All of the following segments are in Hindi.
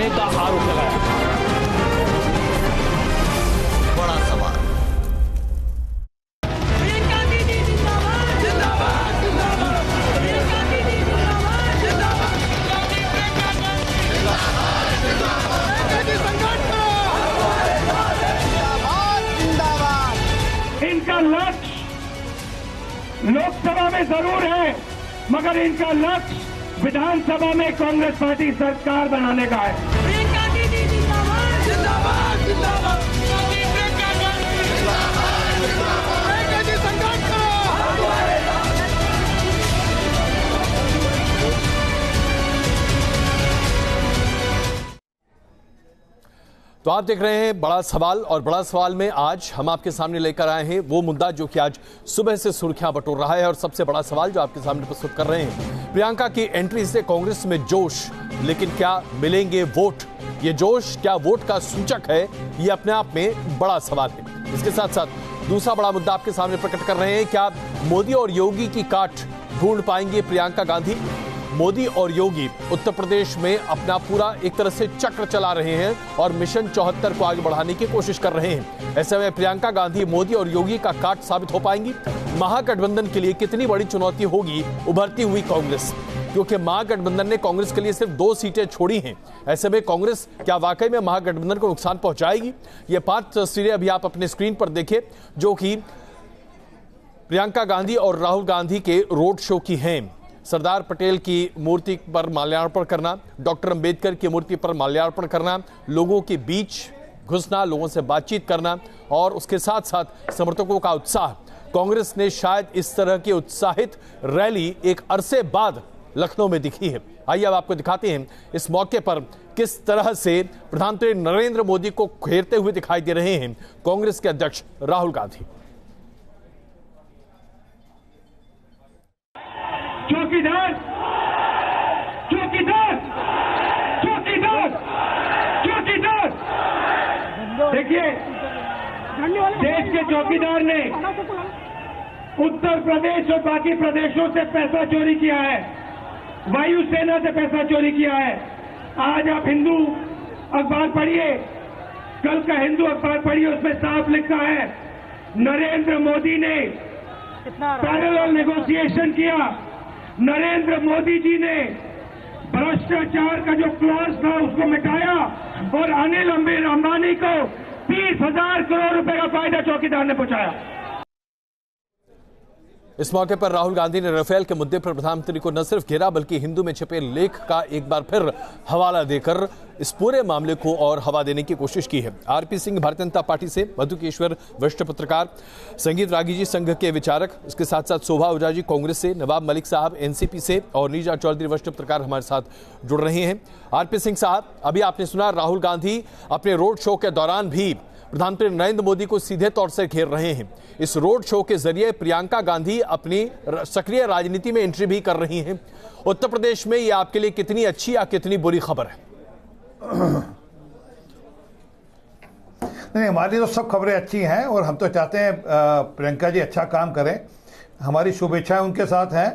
करने का आरोप लगाया। बड़ा सवाल। इनका लक्ष्य लोकसभा में जरूर है, मगर इनका लक्ष्य विधानसभा में कांग्रेस पार्टी सरकार बनाने का है। तो आप देख रहे हैं बड़ा सवाल, और बड़ा सवाल में आज हम आपके सामने लेकर आए हैं वो मुद्दा जो कि आज सुबह से सुर्खियां बटोर रहा है। और सबसे बड़ा सवाल जो आपके सामने प्रस्तुत कर रहे हैं, प्रियंका की एंट्री से कांग्रेस में जोश, लेकिन क्या मिलेंगे वोट? ये जोश क्या वोट का सूचक है? ये अपने आप में बड़ा सवाल है। इसके साथ साथ दूसरा बड़ा मुद्दा आपके सामने प्रकट कर रहे हैं, क्या मोदी और योगी की काट ढूंढ पाएंगे प्रियंका गांधी? मोदी और योगी उत्तर प्रदेश में अपना पूरा एक तरह से चक्र चला रहे हैं और मिशन 74 को आगे बढ़ाने की कोशिश कर रहे हैं। ऐसे में प्रियंका गांधी मोदी और योगी का काट साबित हो पाएंगी? महागठबंधन के लिए कितनी बड़ी चुनौती होगी उभरती हुई कांग्रेस, क्योंकि महागठबंधन ने कांग्रेस के लिए सिर्फ 2 सीटें छोड़ी हैं। ऐसे में कांग्रेस क्या वाकई में महागठबंधन को नुकसान पहुंचाएगी? ये 5 तस्वीरें अभी आप अपने स्क्रीन पर देखें, जो कि प्रियंका गांधी और राहुल गांधी के रोड शो की हैं। सरदार पटेल की मूर्ति पर माल्यार्पण करना, डॉक्टर अंबेडकर की मूर्ति पर माल्यार्पण करना, लोगों के बीच घुसना, लोगों से बातचीत करना, और उसके साथ साथ समर्थकों का उत्साह। कांग्रेस ने शायद इस तरह की उत्साहित रैली एक अरसे बाद लखनऊ में दिखी है। आइए अब आपको दिखाते हैं इस मौके पर किस तरह से प्रधानमंत्री नरेंद्र मोदी को घेरते हुए दिखाई दे रहे हैं कांग्रेस के अध्यक्ष राहुल गांधी। चौकीदार, चौकीदार, चौकीदार, चौकीदार। देखिए, देश के चौकीदार ने उत्तर प्रदेश और बाकी प्रदेशों से पैसा चोरी किया है, वायुसेना से पैसा चोरी किया है। आज आप हिंदू अखबार पढ़िए, कल का हिंदू अखबार पढ़िए, उसमें साफ लिखा है नरेंद्र मोदी ने पैरेलल नेगोशिएशन किया। नरेंद्र मोदी जी ने भ्रष्टाचार का जो क्लॉज था उसको मिटाया और अनिल अंबानी को 30,000 करोड़ रुपए का फायदा चौकीदार ने पहुंचाया। इस मौके पर राहुल गांधी ने राफेल के मुद्दे पर प्रधानमंत्री को न सिर्फ घेरा, बल्कि हिंदू में छिपे लेख का एक बार फिर हवाला देकर इस पूरे मामले को और हवा देने की कोशिश की है। आरपी सिंह भारतीय जनता पार्टी से, मधुकेश्वर वरिष्ठ पत्रकार, संगीत रागी जी संघ के विचारक, इसके साथ साथ शोभा ओझा जी कांग्रेस से, नवाब मलिक साहब एनसीपी से, और नीजा चौधरी वरिष्ठ पत्रकार हमारे साथ जुड़ रहे हैं। आरपी सिंह साहब, अभी आपने सुना राहुल गांधी अपने रोड शो के दौरान भी प्रधानमंत्री नरेंद्र मोदी को सीधे तौर से घेर रहे हैं। इस रोड शो के जरिए प्रियंका गांधी अपनी सक्रिय राजनीति में एंट्री भी कर रही हैं। उत्तर प्रदेश में ये आपके लिए कितनी अच्छी या कितनी बुरी खबर है? नहीं, हमारी तो सब खबरें अच्छी हैं और हम तो चाहते हैं प्रियंका जी अच्छा काम करें। हमारी शुभेच्छाएं उनके साथ हैं,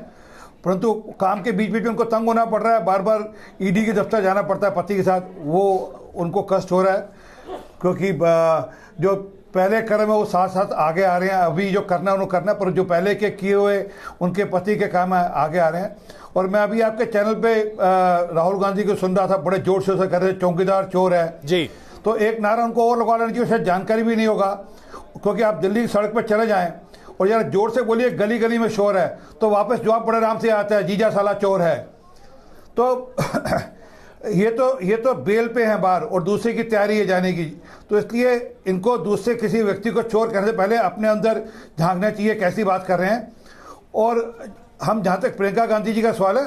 परंतु काम के बीच बीच में उनको तंग होना पड़ रहा है, बार बार ईडी के दफ्तर जाना पड़ता है पति के साथ, वो उनको कष्ट हो रहा है, क्योंकि जो पहले कर्म है वो साथ साथ आगे आ रहे हैं। अभी जो करना है उन्होंने करना है, पर जो पहले के किए हुए उनके पति के काम आगे आ रहे हैं। और मैं अभी आपके चैनल पे राहुल गांधी को सुन रहा था, बड़े जोर शोर से कर रहे थे चौकीदार चोर है जी। तो एक नारा उनको और लगा लेना चाहिए, शायद जानकारी भी नहीं होगा, क्योंकि आप दिल्ली की सड़क पर चले जाएं और यार जोर से बोलिए गली गली में शोर है, तो वापस जवाब बड़े आराम से आता है, जीजा साला चोर है। तो ये तो बेल पे हैं बाहर और दूसरे की तैयारी है जाने की, तो इसलिए इनको दूसरे किसी व्यक्ति को चोर करने से पहले अपने अंदर झांकना चाहिए कैसी बात कर रहे हैं। और हम जहाँ तक प्रियंका गांधी जी का सवाल है,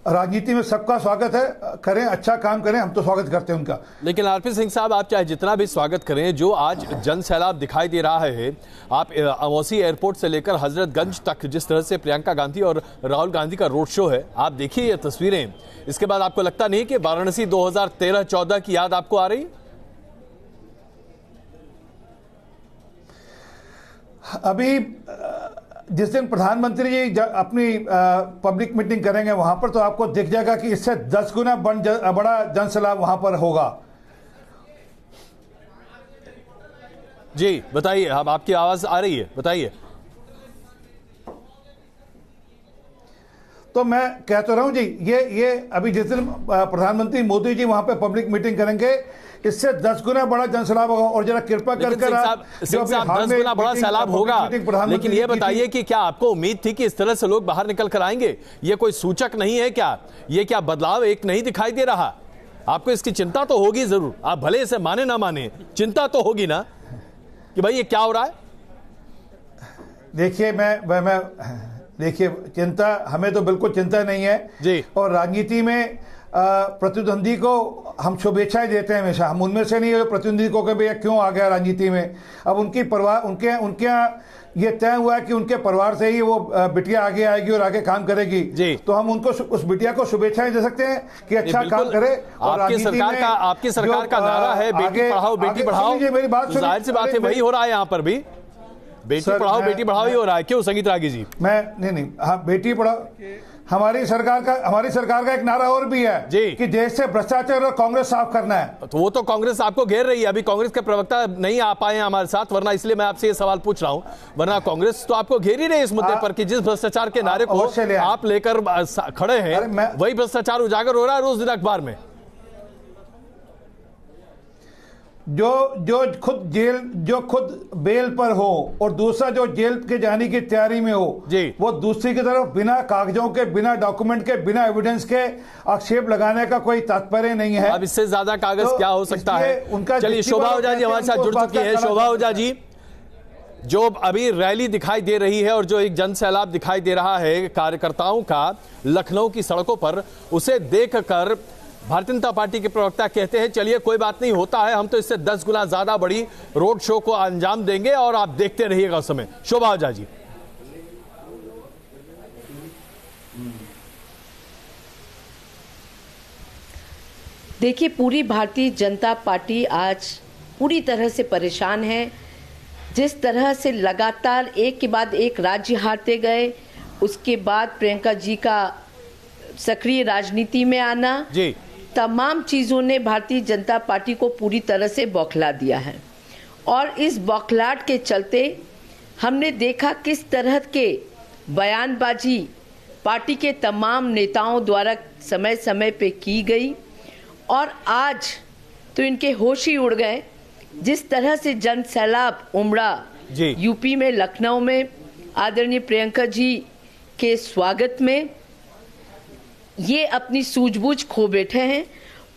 राजनीति में सबका स्वागत है, करें अच्छा काम करें, हम तो स्वागत करते हैं उनका। लेकिन आरपी सिंह साहब, आप चाहे जितना भी स्वागत करें, जो आज जन सैलाब दिखाई दे रहा है, आप अमौसी एयरपोर्ट से लेकर हजरतगंज तक जिस तरह से प्रियंका गांधी और राहुल गांधी का रोड शो है, आप देखिए ये तस्वीरें, इसके बाद आपको लगता नहीं कि वाराणसी 2013-14 की याद आपको आ रही? अभी जिस दिन प्रधानमंत्री जी अपनी पब्लिक मीटिंग करेंगे वहां पर, तो आपको दिख जाएगा कि इससे 10 गुना बड़ा जनसैलाब वहां पर होगा। जी बताइए, अब आपकी आवाज आ रही है, बताइए। तो मैं कह तो रहा हूं जी, ये अभी जिस दिन प्रधानमंत्री मोदी जी वहां पे पब्लिक मीटिंग करेंगे, इससे 10 गुना बड़ा जनसैलाब होगा। और जरा कृपा कर 10 गुना बड़ा सैलाब होगा, लेकिन ये बताइए कि क्या आपको उम्मीद थी कि इस तरह से लोग बाहर निकल कर आएंगे? ये कोई सूचक नहीं है क्या? ये क्या बदलाव एक नहीं दिखाई दे रहा? आपको इसकी चिंता तो होगी जरूर, आप भले इसे माने ना माने, चिंता तो होगी ना कि भाई ये क्या हो रहा है। देखिए देखिए, चिंता हमें तो बिल्कुल चिंता नहीं है जी। और राजनीति में प्रतिद्वंदी को हम शुभेच्छाएं देते हैं हमेशा। हम उनमें से नहीं है जो प्रतिद्वंदी को भैया क्यों आ गया राजनीति में। अब उनकी परिवार उनके यहाँ ये तय हुआ है कि उनके परिवार से ही वो बिटिया आगे आएगी और आगे काम करेगी जी। तो हम उनको उस बिटिया को शुभेच्छाएं दे सकते हैं कि अच्छा काम करे। और आपकी सरकार का नारा है बेटी पढ़ाओ बेटी बढ़ाओ। मेरी बात सुनिए, जाहिर सी बात है वही हो रहा है यहाँ पर भी, बेटी पढ़ाओ बेटी बढ़ाओ ही हो रहा है। क्यों संगीत रागी जी? मैं नहीं, हाँ बेटी पढ़ाओ हमारी सरकार का एक नारा और भी है जी कि देश से भ्रष्टाचार और कांग्रेस साफ करना है। तो वो तो कांग्रेस आपको घेर रही है, अभी कांग्रेस के प्रवक्ता नहीं आ पाए हमारे साथ, वरना इसलिए मैं आपसे ये सवाल पूछ रहा हूं। वरना कांग्रेस तो आपको घेर ही रही है इस मुद्दे पर कि जिस भ्रष्टाचार के नारे को आप लेकर खड़े हैं वही भ्रष्टाचार उजागर हो रहा है रोज दिन अखबार में। जो खुद बेल पर हो और दूसरा जो जेल के जाने की तैयारी में हो जी, वो दूसरी की तरफ बिना कागजों के, बिना डॉक्यूमेंट के, बिना एविडेंस के आक्षेप लगाने का कोई तात्पर्य नहीं है। अब इससे ज्यादा कागज क्या हो सकता है? चलिए शोभा ओझा जी हमारे साथ जुड़ चुकी है। शोभा ओझा जी, जो अभी रैली दिखाई दे रही है और जो एक जन सैलाब दिखाई दे रहा है कार्यकर्ताओं का लखनऊ की सड़कों पर, उसे देखकर भारतीय जनता पार्टी के प्रवक्ता कहते हैं चलिए कोई बात नहीं, होता है, हम तो इससे 10 गुना ज्यादा बड़ी रोड शो को अंजाम देंगे और आप देखते रहिएगा उस समय। शोभा ओझा जी। देखिए, पूरी भारतीय जनता पार्टी आज पूरी तरह से परेशान है। जिस तरह से लगातार एक के बाद एक राज्य हारते गए, उसके बाद प्रियंका जी का सक्रिय राजनीति में आना जी, तमाम चीज़ों ने भारतीय जनता पार्टी को पूरी तरह से बौखला दिया है। और इस बौखलाहट के चलते हमने देखा किस तरह के बयानबाजी पार्टी के तमाम नेताओं द्वारा समय समय पे की गई, और आज तो इनके होश ही उड़ गए। जिस तरह से जन सैलाब उमड़ा यूपी में, लखनऊ में आदरणीय प्रियंका जी के स्वागत में, ये अपनी सूझबूझ खो बैठे हैं।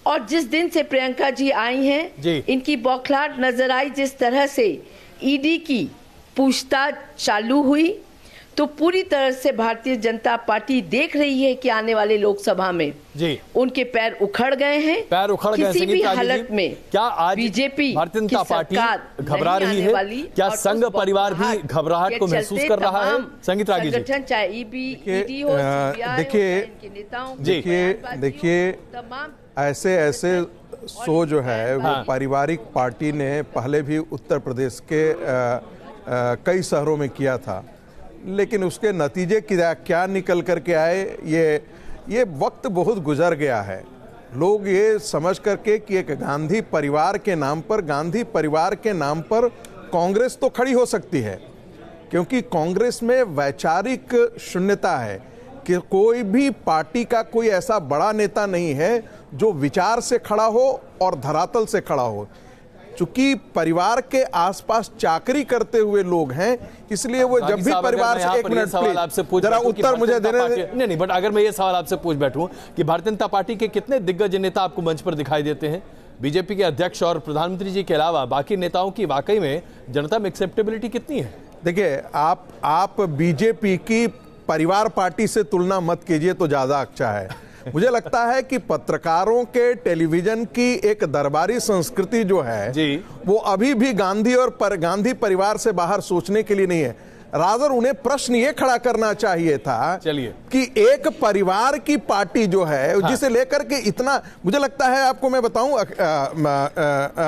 और जिस दिन से प्रियंका जी आई हैं, इनकी बौखलाहट नजर आई। जिस तरह से ईडी की पूछताछ चालू हुई, तो पूरी तरह से भारतीय जनता पार्टी देख रही है कि आने वाले लोकसभा में उनके पैर उखड़ गए हैं। किसी भी हालत में क्या आज बीजेपी भारतीय जनता पार्टी घबरा रही है? क्या संघ परिवार भी घबराहट को महसूस कर रहा है? संगीत रागी जी। संगठन चाहे ईडी हो, देखिए ऐसे सो जो है वो पारिवारिक पार्टी ने पहले भी उत्तर प्रदेश के कई शहरों में किया था, लेकिन उसके नतीजे क्या निकल करके आए, ये वक्त बहुत गुजर गया है। लोग ये समझ करके कि एक गांधी परिवार के नाम पर कांग्रेस तो खड़ी हो सकती है, क्योंकि कांग्रेस में वैचारिक शून्यता है कि कोई भी पार्टी का कोई ऐसा बड़ा नेता नहीं है जो विचार से खड़ा हो और धरातल से खड़ा हो। चूंकि परिवार के आसपास चाकरी करते हुए लोग हैं, इसलिए वो जब भी परिवार से, एक मिनट प्लीज जरा उत्तर मुझे देने नहीं, बट अगर मैं ये सवाल आपसे पूछ बैठूं कि भारतीय जनता पार्टी के कितने दिग्गज नेता आपको मंच पर दिखाई देते हैं? बीजेपी के अध्यक्ष और प्रधानमंत्री जी के अलावा बाकी नेताओं की वाकई में जनता में एक्सेप्टेबिलिटी कितनी है? देखिए, आप बीजेपी की परिवार पार्टी से तुलना मत कीजिए तो ज्यादा अच्छा है। मुझे लगता है कि पत्रकारों के टेलीविजन की एक दरबारी संस्कृति जो है जी, वो अभी भी गांधी और गांधी परिवार से बाहर सोचने के लिए नहीं है। रादर उन्हें प्रश्न ये खड़ा करना चाहिए था चलिए कि एक परिवार की पार्टी जो है जिसे लेकर के इतना, मुझे लगता है, आपको मैं बताऊं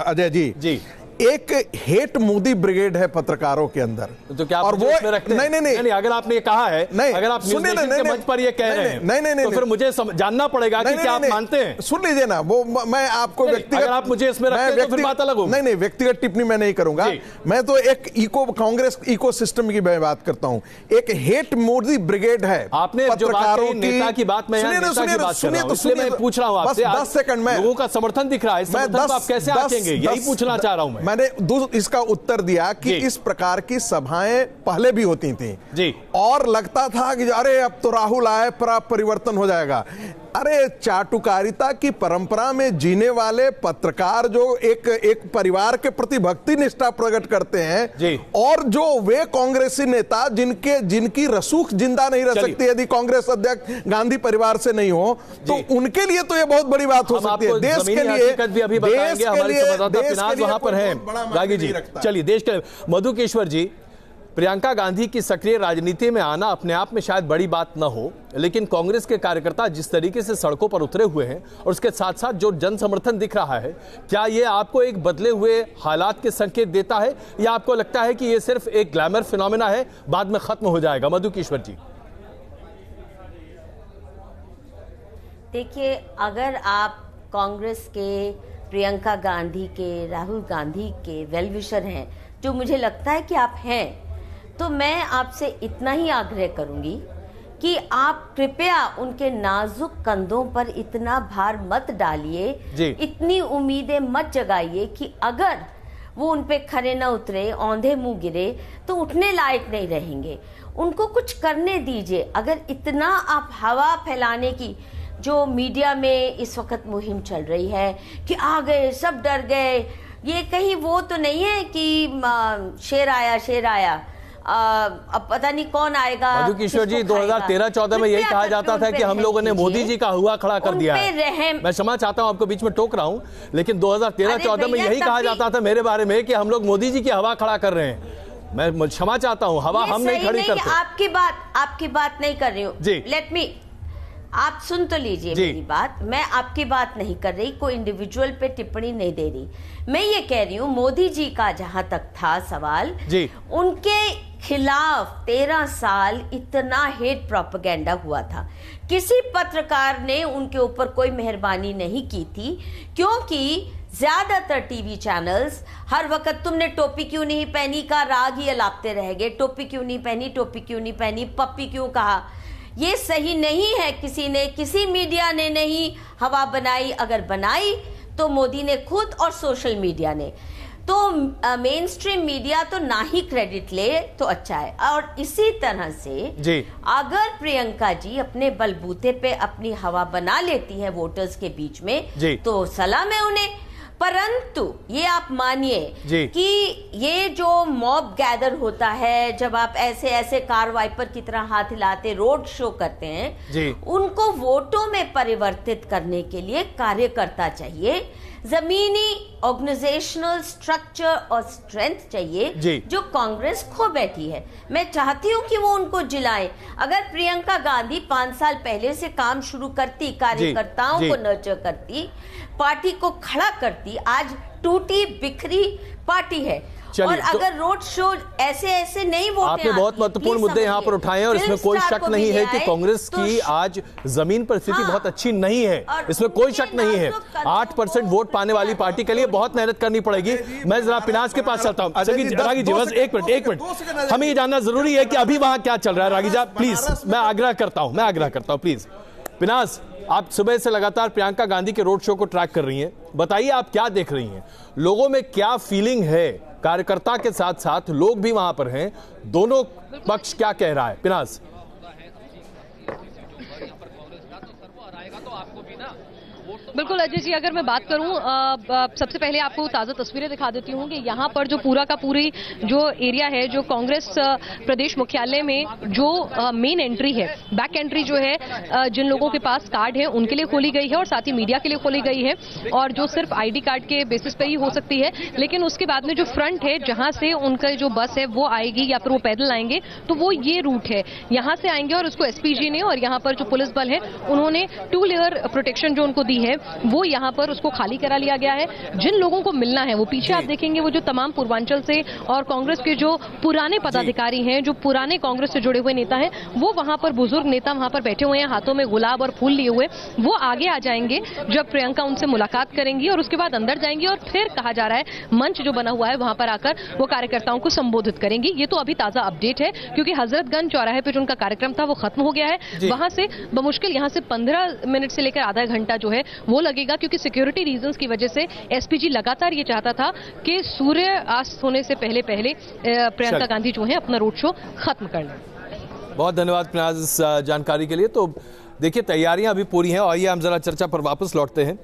अजय जी, एक हेट मोदी ब्रिगेड है पत्रकारों के अंदर। तो क्या और वो नहीं, अगर आपने ये कहा है, नहीं, अगर आप न्यूज़ नेशन के मंच पर ये कह रहे हैं, नहीं, तो फिर मुझे जानना पड़ेगा कि क्या आप मानते हैं। सुन लीजिए ना, वो मैं आपको व्यक्तिगत, अगर आप मुझे इसमें रखते हैं तो फिर बात अलग होगी। नहीं, व्यक्तिगत टिप्पणी मैं नहीं करूंगा। मैं तो एक कांग्रेस इकोसिस्टम की बात करता हूं। एक हेट मोदी ब्रिगेड है। आपने पत्रकारों नेता की बात में सुनिए, पूछ रहा हूं आपसे, 10 सेकंड में लोगों का समर्थन दिख रहा है, आप कैसे आएंगे, यही पूछना चाह रहा हूं मैं। मैंने इसका उत्तर दिया कि इस प्रकार की सभाएं पहले भी होती थी जी, और लगता था कि अरे अब तो राहुल आए परिवर्तन हो जाएगा। अरे चाटुकारिता की परंपरा में जीने वाले पत्रकार जो एक परिवार के प्रति भक्ति निष्ठा प्रकट करते हैं जी, और जो वे कांग्रेसी नेता जिनकी रसूख जिंदा नहीं रह सकती यदि कांग्रेस अध्यक्ष गांधी परिवार से नहीं हो, तो उनके लिए तो ये बहुत बड़ी बात हो सकती है। देश के लिए, वहां पर है रागी जी। चलिए, देश के मधुकेश्वर जी, प्रियंका गांधी की सक्रिय राजनीति में आना अपने आप में शायद बड़ी बात न हो, लेकिन कांग्रेस के कार्यकर्ता जिस तरीके से सड़कों पर उतरे हुए हैं और उसके साथ साथ जो जन समर्थन दिख रहा है, क्या ये आपको एक बदले हुए हालात के संकेत देता है, या आपको लगता है कि ये सिर्फ एक ग्लैमर फिनोमेना है, बाद में खत्म हो जाएगा? मधुकेश्वर जी। देखिए, अगर आप कांग्रेस के, प्रियंका गांधी के, राहुल गांधी के वेल विशर हैं, जो मुझे लगता है कि आप हैं, तो मैं आपसे इतना ही आग्रह करूंगी कि आप कृपया उनके नाजुक कंधों पर इतना भार मत डालिए, इतनी उम्मीदें मत जगाइए कि अगर वो उन पे खरे न उतरे, औंधे मुंह गिरे, तो उठने लायक नहीं रहेंगे। उनको कुछ करने दीजिए। अगर इतना आप हवा फैलाने की जो मीडिया में इस वक्त मुहिम चल रही है कि आ गए, सब डर गए, ये कहीं वो तो नहीं है कि शेर आया, अब पता नहीं कौन आएगा। मधुकेश्वर जी, 2013-14 में यही कहा जाता था कि हम लोगों ने मोदी जी का हुआ खड़ा कर दिया है। मैं क्षमा चाहता हूं, आपको बीच में टोक रहा हूं, लेकिन 2013-14 में यही कहा जाता था मेरे बारे में कि हम लोग मोदी जी की हवा खड़ा कर रहे हैं। मैं क्षमा चाहता हूं, हवा हम नहीं खड़ी करते। आपकी बात नहीं कर रही हूँ जी, लेट मी, आप सुन तो लीजिए मेरी बात। मैं आपकी बात नहीं कर रही, कोई इंडिविजुअल पे टिप्पणी नहीं दे रही। मैं ये कह रही हूँ, मोदी जी का जहां तक था सवाल जी, उनके खिलाफ 13 साल इतना हेट प्रोपेगेंडा हुआ था। किसी पत्रकार ने उनके ऊपर कोई मेहरबानी नहीं की थी, क्योंकि ज्यादातर टीवी चैनल्स हर वक्त तुमने टोपी क्यों नहीं पहनी का राग ही अलापते रह गए। टोपी क्यों नहीं पहनी, पप्पी क्यों कहा। ये सही नहीं है। किसी मीडिया ने नहीं हवा बनाई, अगर बनाई तो मोदी ने खुद और सोशल मीडिया ने। तो मेन स्ट्रीम मीडिया तो ना ही क्रेडिट ले तो अच्छा है। और इसी तरह से जी, अगर प्रियंका जी अपने बलबूते पे अपनी हवा बना लेती हैं वोटर्स के बीच में, तो सलाम है उन्हें। परंतु ये आप मानिए कि ये जो मॉब गैदर होता है, जब आप ऐसे कार वाइपर की तरह हाथ हिलाते रोड शो करते हैं, उनको वोटों में परिवर्तित करने के लिए कार्यकर्ता चाहिए, जमीनी ऑर्गेनाइजेशनल स्ट्रक्चर और स्ट्रेंथ चाहिए, जो कांग्रेस खो बैठी है। मैं चाहती हूं कि वो उनको जिलाएं। अगर प्रियंका गांधी 5 साल पहले से काम शुरू करती, कार्यकर्ताओं को नर्चर करती, पार्टी को खड़ा करती, आज टूटी बिखरी पार्टी है। और अगर रोड शो ऐसे नहीं वोट, आपने बहुत महत्वपूर्ण मुद्दे यहाँ पर उठाए हैं और इसमें कोई शक नहीं है कि कांग्रेस की आज जमीन पर स्थिति बहुत अच्छी नहीं है, इसमें कोई शक नहीं है। 8% वोट पाने वाली पार्टी के लिए बहुत मेहनत करनी पड़ेगी। मैं जरा पिनाज के पास चलता हूँ। रागी जी, बस एक मिनट, हमें ये जानना जरूरी है कि अभी वहां क्या चल रहा है। रागी जी प्लीज, मैं आग्रह करता हूँ प्लीज। पिनाज, आप सुबह से लगातार प्रियंका गांधी के रोड शो को ट्रैक कर रही हैं, बताइए आप क्या देख रही हैं, लोगों में क्या फीलिंग है? कार्यकर्ता के साथ साथ लोग भी वहां पर हैं, दोनों पक्ष क्या कह रहा है? पिनाज। बिल्कुल अजय जी, अगर मैं बात करूं, सबसे पहले आपको ताज़ा तस्वीरें दिखा देती हूं कि यहाँ पर जो पूरा का पूरी जो एरिया है, जो कांग्रेस प्रदेश मुख्यालय में जो मेन एंट्री है, बैक एंट्री जो है, जिन लोगों के पास कार्ड है उनके लिए खोली गई है और साथ ही मीडिया के लिए खोली गई है, और जो सिर्फ आईडी कार्ड के बेसिस पे ही हो सकती है। लेकिन उसके बाद में जो फ्रंट है, जहां से उनका जो बस है वो आएगी या फिर वो पैदल आएंगे, तो वो ये रूट है, यहाँ से आएंगे और उसको एसपीजी ने और यहाँ पर जो पुलिस बल है उन्होंने 2 लेयर प्रोटेक्शन जो उनको दी है। वो यहाँ पर उसको खाली करा लिया गया है। जिन लोगों को मिलना है वो पीछे आप देखेंगे, वो जो तमाम पूर्वांचल से और कांग्रेस के जो पुराने पदाधिकारी हैं, जो पुराने कांग्रेस से जुड़े हुए नेता हैं, वो वहां पर बुजुर्ग नेता वहां पर बैठे हुए हैं, हाथों में गुलाब और फूल लिए हुए। वो आगे आ जाएंगे जब प्रियंका उनसे मुलाकात करेंगी और उसके बाद अंदर जाएंगी और फिर कहा जा रहा है मंच जो बना हुआ है वहां पर आकर वो कार्यकर्ताओं को संबोधित करेंगी। ये तो अभी ताजा अपडेट है, क्योंकि हजरतगंज चौराहे पर जो उनका कार्यक्रम था वो खत्म हो गया है। वहां से बमुश्किल यहां से 15 मिनट से लेकर आधा घंटा जो है वो लगेगा, क्योंकि सिक्योरिटी रीजंस की वजह से एसपीजी लगातार ये चाहता था कि सूर्य अस्त होने से पहले प्रियंका गांधी जो है अपना रोड शो खत्म कर लें। बहुत धन्यवाद प्रियाज इस जानकारी के लिए। तो देखिए, तैयारियां अभी पूरी हैं। आइए हम जरा चर्चा पर वापस लौटते हैं।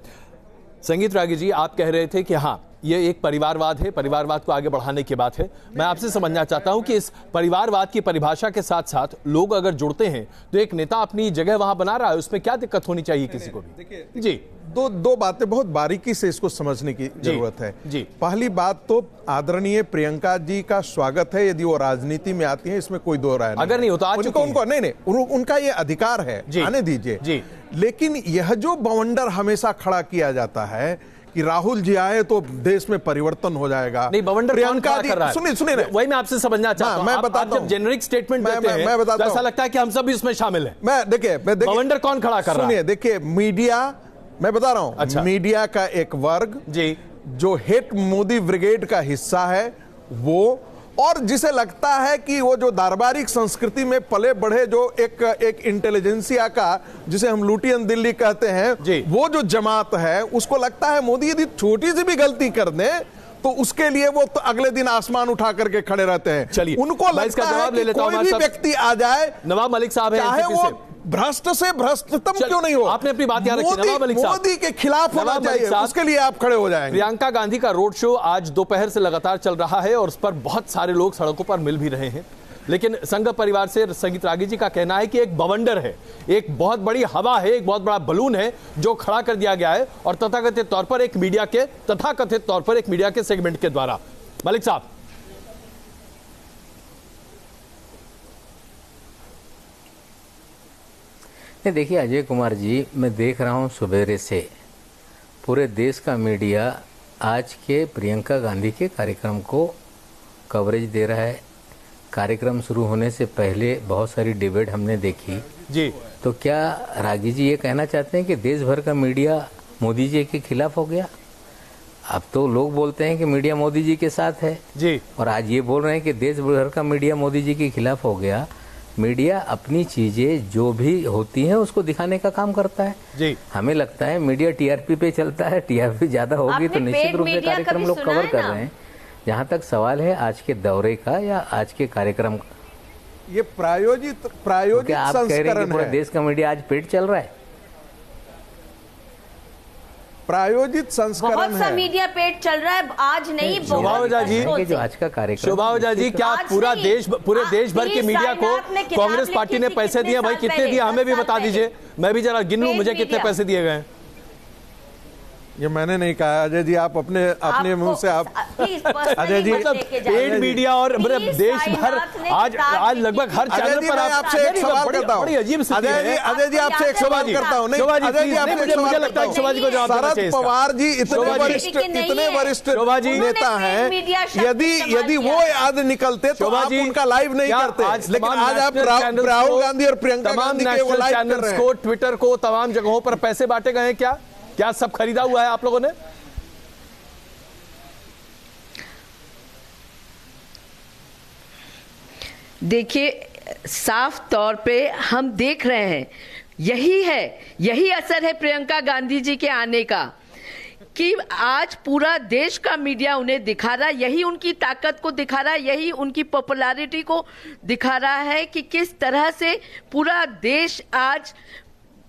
संगीत रागी जी, आप कह रहे थे कि हाँ, ये एक परिवारवाद है, परिवारवाद को आगे बढ़ाने की बात है। मैं आपसे समझना चाहता हूं कि इस परिवारवाद की परिभाषा के साथ साथ लोग अगर जुड़ते हैं तो एक नेता अपनी जगह वहां बना रहा है, उसमें क्या दिक्कत होनी चाहिए किसी को भी? देखिए जी, दो बातें बहुत बारीकी से इसको समझने की जरूरत है। जी, पहली बात तो आदरणीय प्रियंका जी का स्वागत है यदि वो राजनीति में आती है, इसमें कोई दो राय नहीं। अगर नहीं होता उनको नहीं, उनका ये अधिकार है, आने दीजिए। लेकिन यह जो बवंडर हमेशा खड़ा किया जाता है कि राहुल जी आए तो देश में परिवर्तन हो जाएगा, नहीं, बवंडर प्रियंका कर रहा है? सुनिए वही मैं आपसे समझना चाहता हूं। मैं बताता हूं, जब जेनरिक स्टेटमेंट देते हैं, मैं बताता हूं, ऐसा लगता है कि हम सब भी इसमें शामिल हैं। देखिए बवंडर कौन खड़ा कर रहा है? सुनिए, देखिए मीडिया, मैं बता रहा हूं, अच्छा, मीडिया का एक वर्ग जी जो हेट मोदी ब्रिगेड का हिस्सा है वो, और जिसे लगता है कि वो जो दरबारिक संस्कृति में पले बढ़े जो एक इंटेलिजेंसिया का, जिसे हम लुटियन दिल्ली कहते हैं, वो जो जमात है, उसको लगता है मोदी यदि छोटी सी भी गलती कर दे तो उसके लिए वो तो अगले दिन आसमान उठा करके खड़े रहते हैं। चलिए, उनको लगता है कि कोई भी व्यक्ति आ जाए, नवाब मलिक साहब है, चाहे वो भ्रष्ट से भ्रष्टतम क्यों नहीं हो, आपने अपनी बात याद रखी। नवाब मलिक साहब, मोदी के खिलाफ होना चाहिए, उसके लिए आप खड़े हो जाएंगे। प्रियंका गांधी का रोड शो आज दोपहर से लगातार चल रहा है और उस पर बहुत सारे लोग सड़कों पर मिल भी रहे हैं, लेकिन संघ परिवार से संगीत रागी जी का कहना है कि एक बवंडर है, एक बहुत बड़ी हवा है, एक बहुत बड़ा बलून है जो खड़ा कर दिया गया है, और तथाकथित तौर पर एक मीडिया के सेगमेंट के द्वारा। मलिक साहब, देखिए अजय कुमार जी, मैं देख रहा हूं सुबेरे से पूरे देश का मीडिया आज के प्रियंका गांधी के कार्यक्रम को कवरेज दे रहा है। कार्यक्रम शुरू होने से पहले बहुत सारी डिबेट हमने देखी जी। तो क्या रागी जी ये कहना चाहते हैं कि देश भर का मीडिया मोदी जी के खिलाफ हो गया? अब तो लोग बोलते हैं कि मीडिया मोदी जी के साथ है जी, और आज ये बोल रहे हैं कि देश भर का मीडिया मोदी जी के खिलाफ हो गया। मीडिया अपनी चीजें जो भी होती हैं उसको दिखाने का काम करता है जी। हमें लगता है मीडिया टीआरपी पे चलता है, टीआरपी ज्यादा होगी तो निश्चित रूप से कार्यक्रम लोग कवर कर रहे हैं। जहाँ तक सवाल है आज के दौरे का या आज के कार्यक्रम का, ये प्रायोजित आप कह रहे हैं कि पूरे देश का मीडिया आज पेट चल रहा है? प्रायोजित संस्करण बहुत सा मीडिया पेट चल रहा है आज नहीं। शोभावजा जी, जो आज का कार्यक्रम, शोभावजा जी, क्या पूरे देश भर के मीडिया को कांग्रेस पार्टी ने पैसे दिए? भाई कितने दिए हमें भी बता दीजिए, मैं भी जरा गिन लूं मुझे कितने पैसे दिए गए। ये मैंने नहीं कहा अजय जी, आप अपने मुंह से आप अजय जी, मतलब पेड मीडिया और देश भर आज लगभग हर चैनल पर आपसे एक सवाल करता हूं। अजीब अजय जी आपसे एक सवाल करता हूं। मुझे लगता है शोभा जी को जवाब देना चाहिए। शरद पवार जी इतने वरिष्ठ नेता हैं, यदि वो याद निकलते तो आप उनका लाइव नहीं करते, लेकिन आज आप राहुल गांधी और प्रियंका गांधी के वो लाइव कर रहे हैं। को ट्विटर को तमाम जगहों पर पैसे बांटे गए हैं, क्या सब खरीदा हुआ है आप लोगों ने? देखिए, साफ तौर पे हम देख रहे हैं, यही असर है प्रियंका गांधी जी के आने का कि आज पूरा देश का मीडिया उन्हें दिखा रहा है, यही उनकी ताकत को दिखा रहा है, यही उनकी पॉपुलैरिटी को दिखा रहा है कि किस तरह से पूरा देश आज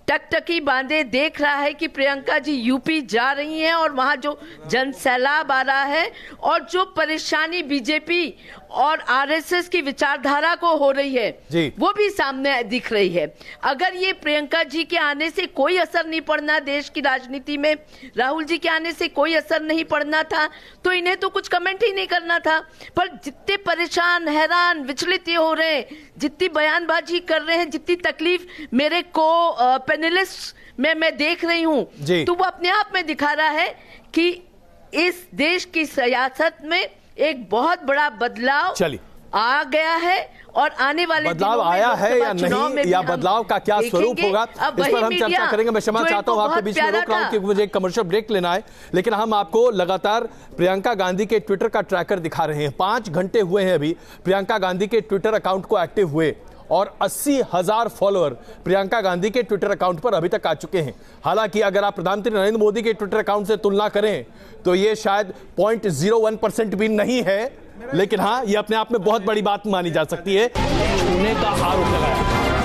टकटकी बांधे देख रहा है कि प्रियंका जी यूपी जा रही हैं और वहां जो जनसैलाब आ रहा है और जो परेशानी बीजेपी और आरएसएस की विचारधारा को हो रही है वो भी सामने दिख रही है। अगर ये प्रियंका जी के आने से कोई असर नहीं पड़ना देश की राजनीति में, राहुल जी के आने से कोई असर नहीं पड़ना था, तो इन्हें तो कुछ कमेंट ही नहीं करना था। पर जितने परेशान, हैरान, विचलित ये हो रहे हैं, जितनी बयानबाजी कर रहे हैं, जितनी तकलीफ मेरे को पैनलिस्ट में मैं देख रही हूं, तो वो अपने आप में दिखा रहा है कि इस देश की सियासत में एक बहुत बड़ा बदलाव आ गया है और आने वाले बदलाव आया है या नहीं, या बदलाव का क्या स्वरूप होगा, इस पर हम चर्चा करेंगे। मैं क्षमा चाहता हूं आपके बीच में रोक रहा हूं क्योंकि मुझे एक कमर्शियल ब्रेक लेना है, लेकिन हम आपको लगातार प्रियंका गांधी के ट्विटर का ट्रैकर दिखा रहे हैं। 5 घंटे हुए हैं अभी प्रियंका गांधी के ट्विटर अकाउंट को एक्टिव हुए और 80,000 फॉलोअर प्रियंका गांधी के ट्विटर अकाउंट पर अभी तक आ चुके हैं। हालांकि अगर आप प्रधानमंत्री नरेंद्र मोदी के ट्विटर अकाउंट से तुलना करें तो ये शायद 0.01% भी नहीं है, लेकिन हाँ, ये अपने आप में बहुत बड़ी बात मानी जा सकती है। उन्हें का आरोप लगाया